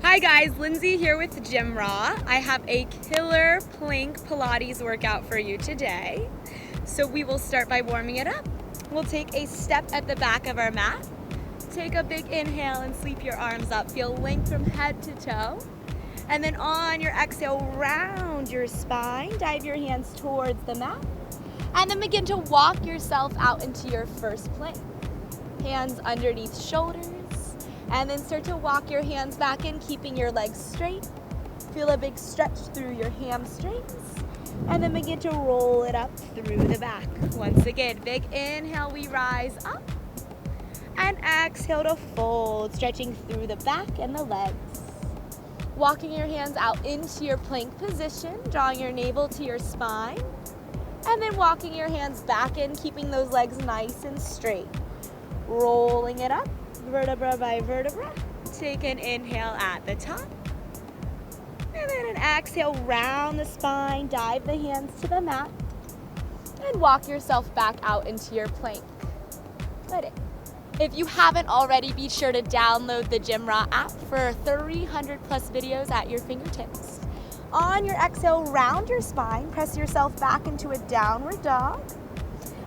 Hi guys, Lindsay here with GymRa. I have a killer plank Pilates workout for you today. So we will start by warming it up. We'll take a step at the back of our mat. Take a big inhale and sweep your arms up. Feel length from head to toe. And then on your exhale, round your spine. Dive your hands towards the mat. And then begin to walk yourself out into your first plank. Hands underneath shoulders. And then start to walk your hands back in, keeping your legs straight. Feel a big stretch through your hamstrings. And then begin to roll it up through the back. Once again, big inhale, we rise up. And exhale to fold, stretching through the back and the legs. Walking your hands out into your plank position, drawing your navel to your spine. And then walking your hands back in, keeping those legs nice and straight. Rolling it up. Vertebra by vertebra. Take an inhale at the top. And then an exhale, round the spine, dive the hands to the mat, and walk yourself back out into your plank. Good. If you haven't already, be sure to download the GymRa app for 300 plus videos at your fingertips. On your exhale, round your spine, press yourself back into a downward dog.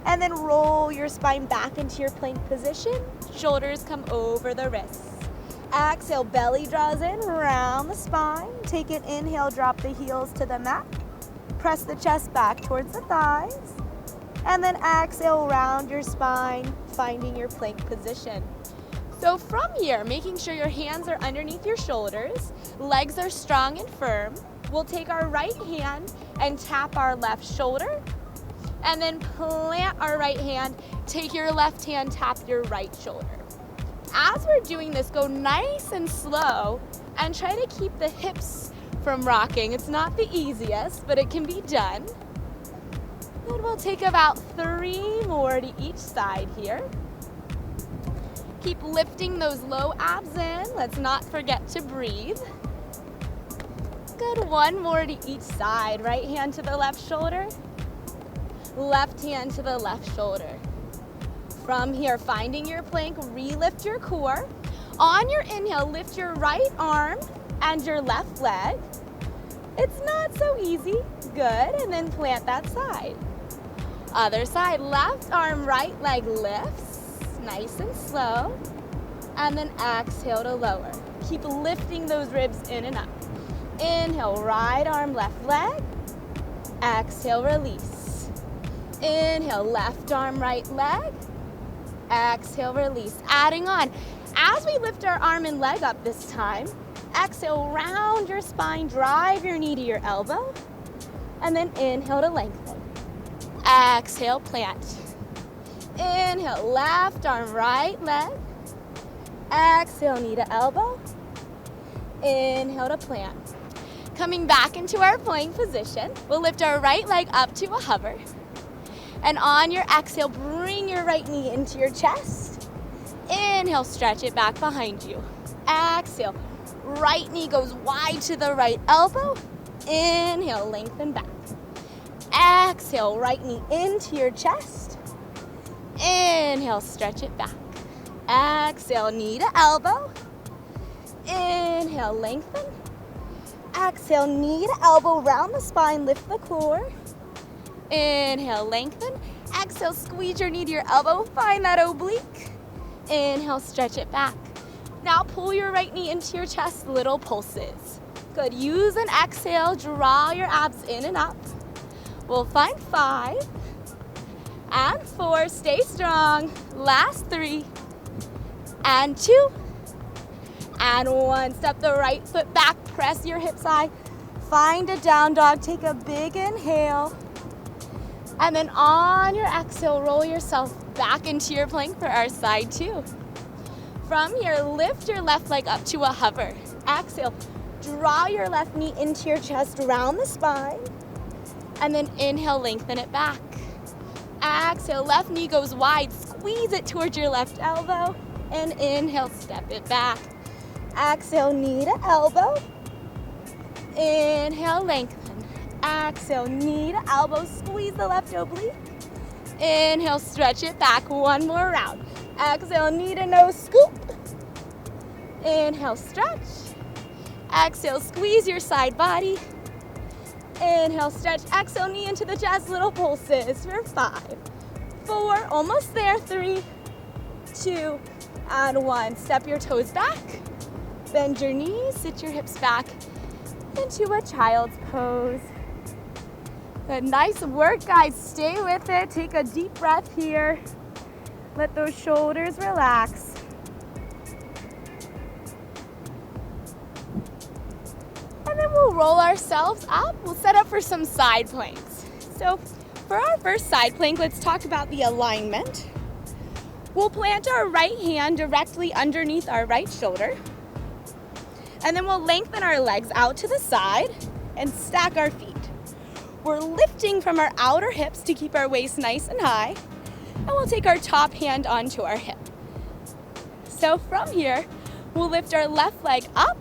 And then roll your spine back into your plank position. Shoulders come over the wrists. Exhale, belly draws in, round the spine. Take an inhale, drop the heels to the mat. Press the chest back towards the thighs. And then exhale, round your spine, finding your plank position. So from here, making sure your hands are underneath your shoulders, legs are strong and firm. We'll take our right hand and tap our left shoulder. And then plant our right hand, take your left hand, tap your right shoulder. As we're doing this, go nice and slow and try to keep the hips from rocking. It's not the easiest, but it can be done. Then we'll take about 3 more to each side here. Keep lifting those low abs in. Let's not forget to breathe. Good, 1 more to each side. Right hand to the left shoulder. Left hand to the left shoulder. From here, finding your plank, re-lift your core. On your inhale, lift your right arm and your left leg. It's not so easy. Good, and then plant that side. Other side, left arm, right leg lifts. Nice and slow. And then exhale to lower. Keep lifting those ribs in and up. Inhale, right arm, left leg. Exhale, release. Inhale, left arm, right leg. Exhale, release. Adding on. As we lift our arm and leg up this time, exhale, round your spine, drive your knee to your elbow, and then inhale to lengthen. Exhale, plant. Inhale, left arm, right leg. Exhale, knee to elbow. Inhale to plant. Coming back into our plank position, we'll lift our right leg up to a hover. And on your exhale, bring your right knee into your chest. Inhale, stretch it back behind you. Exhale, right knee goes wide to the right elbow. Inhale, lengthen back. Exhale, right knee into your chest. Inhale, stretch it back. Exhale, knee to elbow. Inhale, lengthen. Exhale, knee to elbow, round the spine, lift the core. Inhale, lengthen. Exhale, squeeze your knee to your elbow. Find that oblique. Inhale, stretch it back. Now pull your right knee into your chest, little pulses. Good. Use an exhale. Draw your abs in and up. We'll find 5 and 4. Stay strong. Last 3 and 2 and 1. Step the right foot back. Press your hips high. Find a down dog. Take a big inhale. And then on your exhale, roll yourself back into your plank for our side 2. From here, lift your left leg up to a hover. Exhale, draw your left knee into your chest, round the spine. And then inhale, lengthen it back. Exhale, left knee goes wide, squeeze it towards your left elbow. And inhale, step it back. Exhale, knee to elbow. Inhale, lengthen. Exhale, knee to elbow, squeeze the left oblique. Inhale, stretch it back, 1 more round. Exhale, knee to nose, scoop. Inhale, stretch. Exhale, squeeze your side body. Inhale, stretch. Exhale, knee into the chest, little pulses for 5, 4, almost there, 3, 2, and 1. Step your toes back. Bend your knees, sit your hips back into a child's pose. Good, nice work, guys. Stay with it. Take a deep breath here. Let those shoulders relax. And then we'll roll ourselves up. We'll set up for some side planks. So for our first side plank, let's talk about the alignment. We'll plant our right hand directly underneath our right shoulder. And then we'll lengthen our legs out to the side and stack our feet. We're lifting from our outer hips to keep our waist nice and high. And we'll take our top hand onto our hip. So from here, we'll lift our left leg up,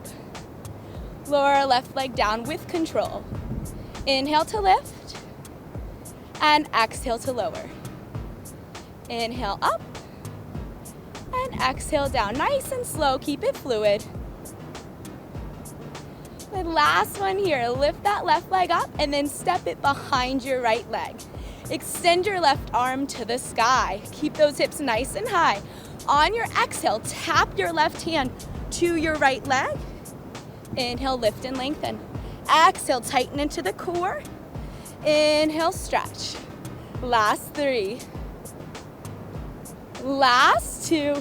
lower our left leg down with control. Inhale to lift, and exhale to lower. Inhale up, and exhale down. Nice and slow, keep it fluid. The last one here, lift that left leg up and then step it behind your right leg. Extend your left arm to the sky. Keep those hips nice and high. On your exhale, tap your left hand to your right leg. Inhale, lift and lengthen. Exhale, tighten into the core. Inhale, stretch. Last 3. Last 2.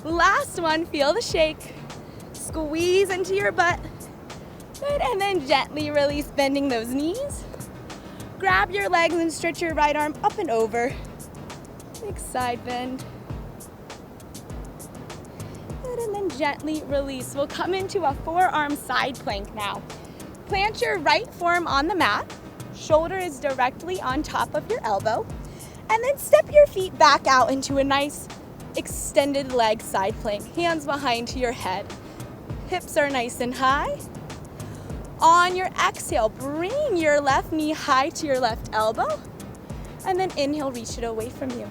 Last 1, feel the shake. Squeeze into your butt. Good, and then gently release, bending those knees. Grab your legs and stretch your right arm up and over. Big side bend. Good, and then gently release. We'll come into a forearm side plank now. Plant your right forearm on the mat. Shoulder is directly on top of your elbow. And then step your feet back out into a nice extended leg side plank. Hands behind your head. Hips are nice and high. On your exhale, bring your left knee high to your left elbow. And then inhale, reach it away from you.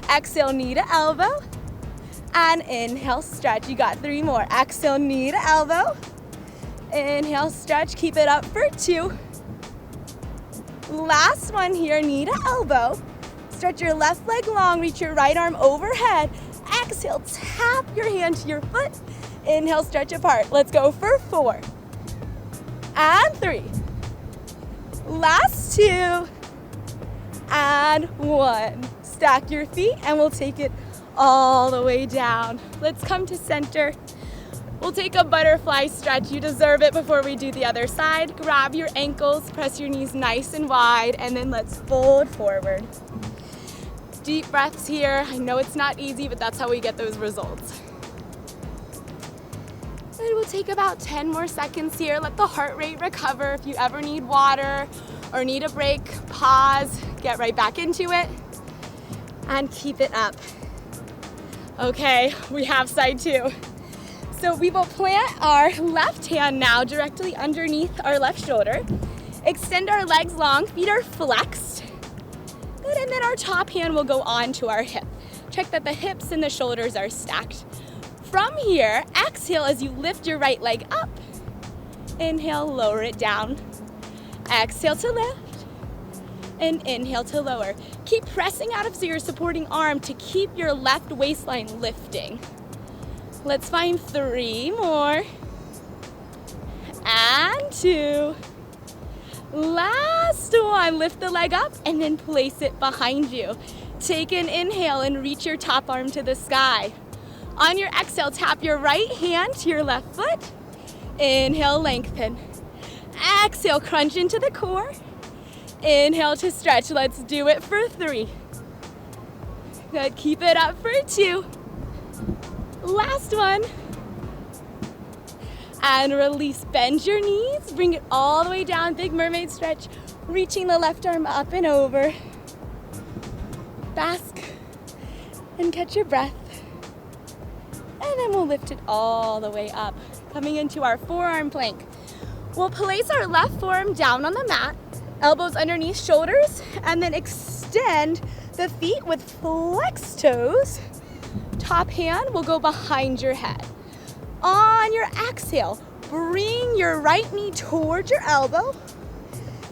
Exhale, knee to elbow. And inhale, stretch. You got 3 more. Exhale, knee to elbow. Inhale, stretch. Keep it up for 2. Last one here, knee to elbow. Stretch your left leg long, reach your right arm overhead. Exhale, tap your hand to your foot. Inhale, stretch apart. Let's go for 4. And 3. Last 2. And 1. Stack your feet and we'll take it all the way down. Let's come to center. We'll take a butterfly stretch. You deserve it before we do the other side. Grab your ankles, press your knees nice and wide, and then let's fold forward. Deep breaths here. I know it's not easy, but that's how we get those results. And we'll take about 10 more seconds here. Let the heart rate recover. If you ever need water or need a break, pause, get right back into it, and keep it up. Okay, we have side 2. So we will plant our left hand now directly underneath our left shoulder. Extend our legs long, feet are flexed. Good, and then our top hand will go onto our hip. Check that the hips and the shoulders are stacked. From here, exhale as you lift your right leg up. Inhale, lower it down. Exhale to lift. And inhale to lower. Keep pressing out of your supporting arm to keep your left waistline lifting. Let's find 3 more. And 2. Last one. Lift the leg up and then place it behind you. Take an inhale and reach your top arm to the sky. On your exhale, tap your right hand to your left foot. Inhale, lengthen. Exhale, crunch into the core. Inhale to stretch. Let's do it for 3. Good, keep it up for 2. Last one. And release, bend your knees, bring it all the way down, big mermaid stretch, reaching the left arm up and over. Bask and catch your breath. And then we'll lift it all the way up, coming into our forearm plank. We'll place our left forearm down on the mat, elbows underneath shoulders, and then extend the feet with flexed toes. Top hand will go behind your head. On your exhale, bring your right knee towards your elbow.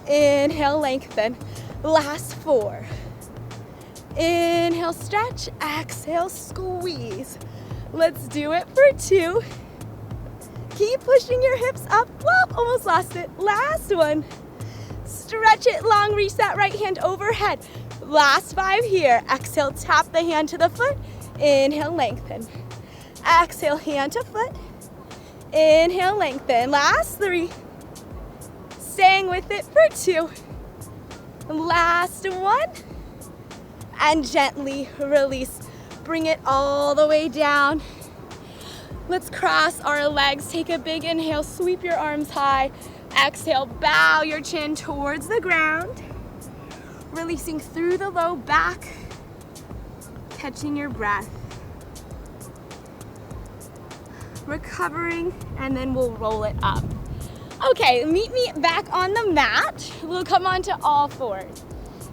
Inhale, lengthen. Last 4. Inhale, stretch. Exhale, squeeze. Let's do it for 2. Keep pushing your hips up. Whoop, almost lost it. Last one. Stretch it long, reach that right hand overhead. Last 5 here. Exhale, tap the hand to the foot. Inhale, lengthen. Exhale, hand to foot. Inhale, lengthen. Last 3. Staying with it for 2. Last 1. And gently release. Bring it all the way down. Let's cross our legs. Take a big inhale, sweep your arms high. Exhale, bow your chin towards the ground. Releasing through the low back. Catching your breath. Recovering, and then we'll roll it up. Okay, meet me back on the mat. We'll come onto all 4s.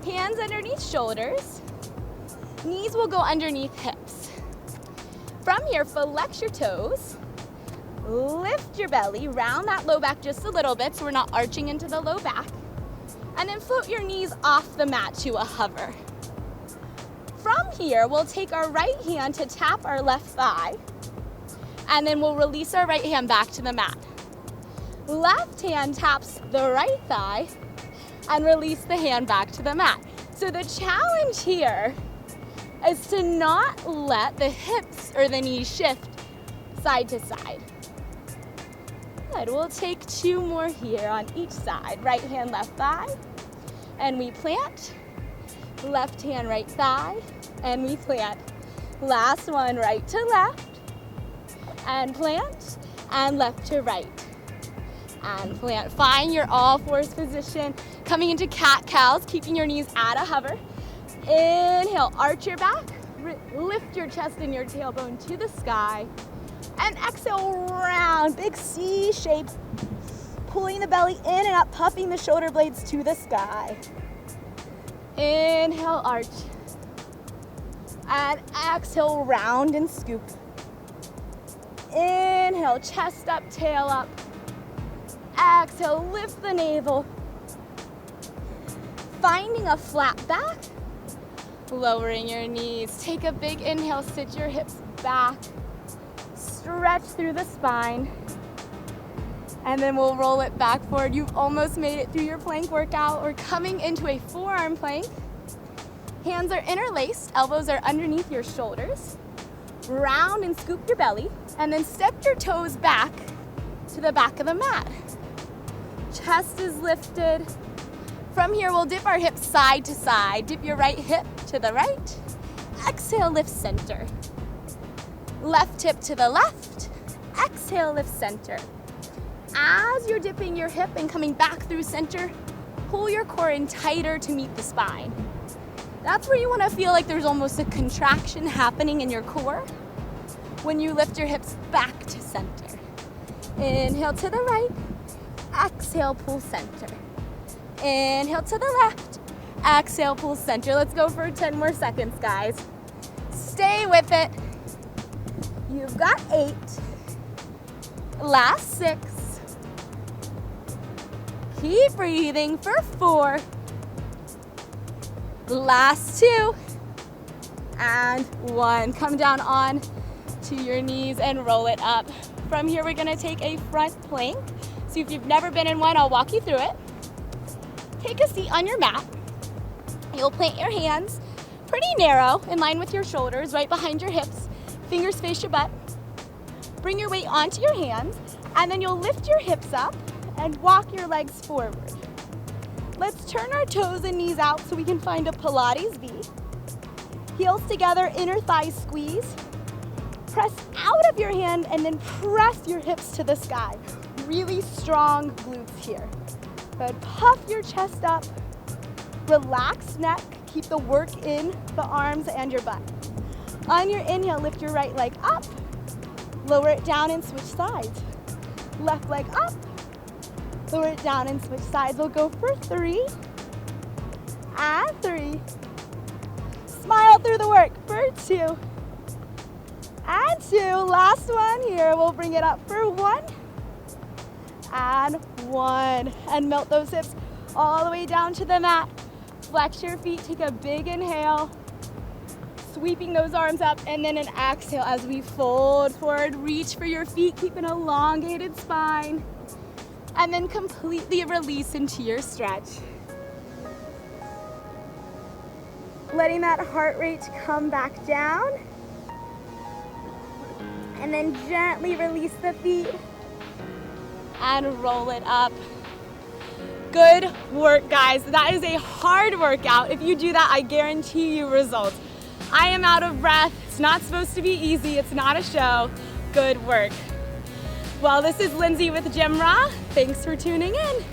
Hands underneath shoulders. Knees will go underneath hips. From here, flex your toes. Lift your belly, round that low back just a little bit so we're not arching into the low back. And then float your knees off the mat to a hover. From here, we'll take our right hand to tap our left thigh. And then we'll release our right hand back to the mat. Left hand taps the right thigh and release the hand back to the mat. So the challenge here is to not let the hips or the knees shift side to side. Good, we'll take 2 more here on each side. Right hand, left thigh, and we plant. Left hand, right thigh, and we plant. Last one, right to left, and plant, and left to right, and plant. Find your all 4s position, coming into cat-cows, keeping your knees at a hover. Inhale, arch your back, lift your chest and your tailbone to the sky, and exhale, round, big C shape, pulling the belly in and up, puffing the shoulder blades to the sky. Inhale, arch, and exhale, round and scoop. Inhale, chest up, tail up. Exhale, lift the navel. Finding a flat back, lowering your knees. Take a big inhale, sit your hips back. Stretch through the spine. And then we'll roll it back forward. You've almost made it through your plank workout. We're coming into a forearm plank. Hands are interlaced, elbows are underneath your shoulders. Round and scoop your belly, and then step your toes back to the back of the mat. Chest is lifted. From here, we'll dip our hips side to side. Dip your right hip to the right. Exhale, lift center. Left hip to the left. Exhale, lift center. As you're dipping your hip and coming back through center, pull your core in tighter to meet the spine. That's where you want to feel like there's almost a contraction happening in your core when you lift your hips back to center. Inhale to the right, exhale, pull center. Inhale to the left, exhale, pull center. Let's go for 10 more seconds, guys. Stay with it. You've got 8. Last 6. Keep breathing for 4. Last 2. And 1. Come down on to your knees and roll it up. From here, we're gonna take a front plank. So if you've never been in one, I'll walk you through it. Take a seat on your mat. You'll plant your hands pretty narrow, in line with your shoulders, right behind your hips. Fingers face your butt. Bring your weight onto your hands, and then you'll lift your hips up and walk your legs forward. Let's turn our toes and knees out so we can find a Pilates V. Heels together, inner thighs squeeze. Press out of your hand and then press your hips to the sky. Really strong glutes here. Good. Puff your chest up. Relax neck. Keep the work in the arms and your butt. On your inhale, lift your right leg up. Lower it down and switch sides. Left leg up. Lower it down and switch sides. We'll go for 3. And 3. Smile through the work for 2. and 2. Last one here. We'll bring it up for 1 and 1. And melt those hips all the way down to the mat. Flex your feet, take a big inhale. Sweeping those arms up, and then an exhale as we fold forward. Reach for your feet, keep an elongated spine. And then completely release into your stretch. Letting that heart rate come back down. And then gently release the feet and roll it up. Good work, guys. That is a hard workout. If you do that, I guarantee you results. I am out of breath. It's not supposed to be easy. It's not a show. Good work. Well, this is Lindsay with GymRa. Thanks for tuning in.